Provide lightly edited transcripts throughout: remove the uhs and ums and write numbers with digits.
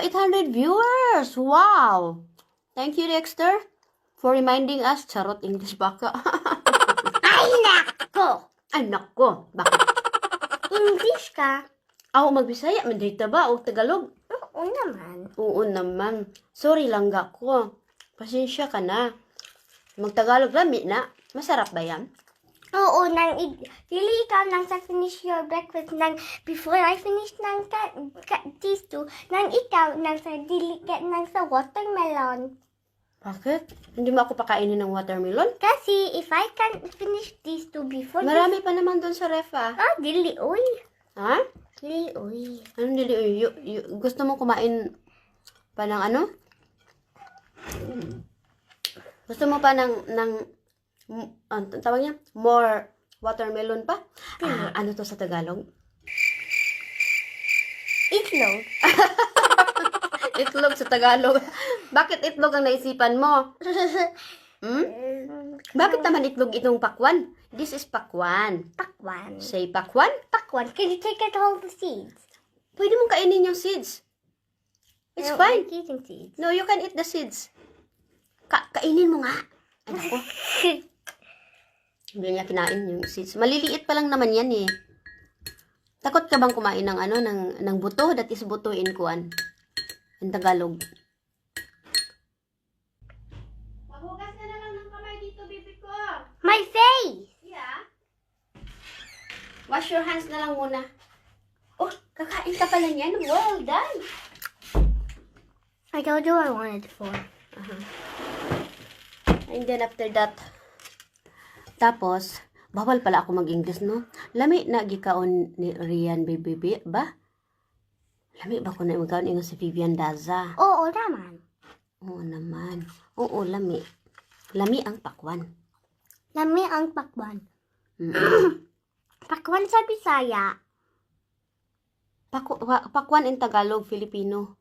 800 viewers. Wow. Thank you, Dexter, for reminding us. Charot, English baka. Ay, nako! Ay, nako. Bakit? English ka? Ako magbisaya. Mandita ba? O Tagalog? Oo naman. Oo naman. Sorry lang ko. Pasensya ka na. Magtagalog lami na. Masarap ba yan? Oo, dili ikaw nang sa finish your breakfast nang before I finish nang these two, nang ikaw nang sa dili nang sa watermelon. Bakit? Hindi mo ako pakainin ng watermelon? Kasi if I can finish these two before Marami pa naman doon sa ref ah. dili uy. Ha? Dili uy. Anong dili? Gusto mo kumain pa ng ano? Gusto mo pa ng tawag niya? More watermelon pa? Ano to sa Tagalog? Itlog. Itlog sa Tagalog. Bakit itlog ang naisipan mo? Bakit naman itlog itong pakwan? This is pakwan. Pakwan. Say pakwan? Pakwan. Can you take out all the seeds? Pwede mong kainin yung seeds. It's I don't fine. like eating seeds. No, you can eat the seeds. Kainin mo nga. Ay, ako. Hindi niya kinain yung seeds. Maliliit pa lang naman yan eh. Takot ka bang kumain ng ng buto? That is buto in kuan. In Tagalog. Maghugas ka na lang ng kamay dito, baby ko. My face! Yeah. Wash your hands na lang muna. Oh, kakain ka pala niyan. Well done. I told you I wanted four. And then after that, tapos, bawal pala ako mag-English, no? Lami na gikaon ni Rian, baby, ba? Lami ba ko na magkaon ingon si Vivian Daza? Oo naman. Oo naman. Oo, lami. Lami ang pakwan. Lami ang pakwan. Mm-mm. Pakwan sa Bisaya. Pakwan in Tagalog, Filipino.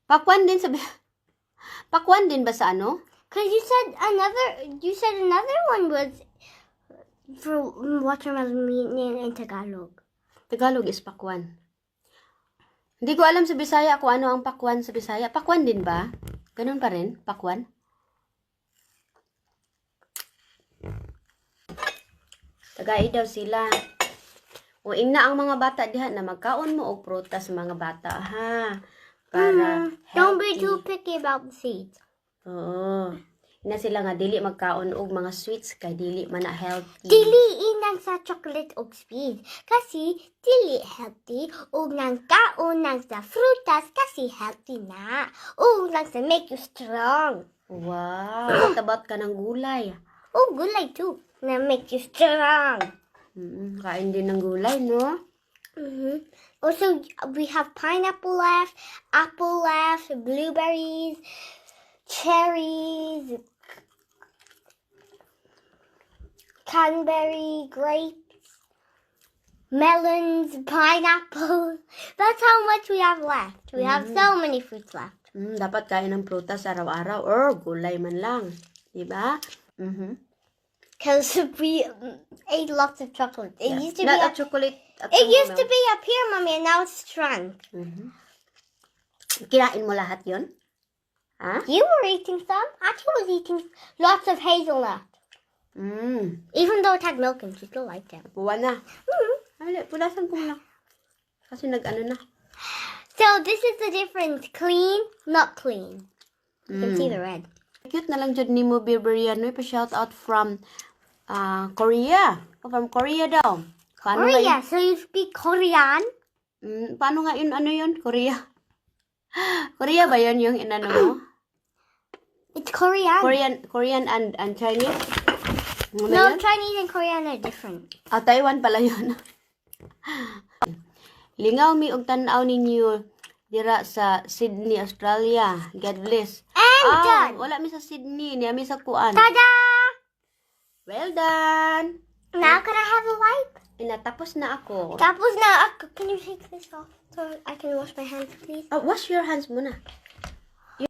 Pakwan din sa... Pakwan din ba sa ano? Cause you said another one was for watermelon meaning in Tagalog. Tagalog is pakwan. Hindi ko alam sa Bisaya kung ano ang pakwan sa Bisaya. Pakwan din ba? Ganun pa rin? Pakwan? Tagai daw sila. Uing na ang mga bata diha na magkaon mo og prutas sa mga bata, ha? Para Don't be healthy. too picky about the seeds. Oo. Ina sila nga dili magkaon og mga sweets kay dili man na healthy. Dili inang sa chocolate og sweet. Kasi dili healthy. Og nang kaon nang sa frutas kasi healthy na. Og nang sa make you strong. Wow, tabat ka ng gulay. Oh, gulay too. Na make you strong. Kain din ng gulay, no? Also, we have pineapple left, apple left, blueberries, cherries, cranberry, grapes, melons, pineapple. That's how much we have left. We have so many fruits left. Dapat kain ng prutas araw-araw or gulay man lang. Diba? Because we ate lots of chocolate. It used to be Not a up, chocolate. it used to be up here, Mommy, and now it's shrunk. Kinain mo lahat yon? Ha? You were eating some. Actually, was eating lots of hazelnut. Even though it had milk in it, you still liked it. Buwan na. Ay, punasan ko lang. Kasi nag-ano na. So this is the difference. Clean, not clean. You can see the red. Cute na lang dyan ni mo, Biberiano. Pa-shout out from Korea. From Korea daw. Paano nga Korea. So you speak Korean? paano nga yun? Ano yun? Korea. Korea ba yun yung inano mo? It's Korean. Korean and Chinese? Ano No, yun? Chinese and Korean are different. Taiwan pala yun. Lingaw mi og tan-aw ninyo dira sa Sydney, Australia. God bless. And done. Wala mi sa Sydney, niya mi sa kuan. Ta-da! Well done. Now can I have a wipe? Natapos na ako. Tapos na. Can you take this off so I can wash my hands, please? Wash your hands muna.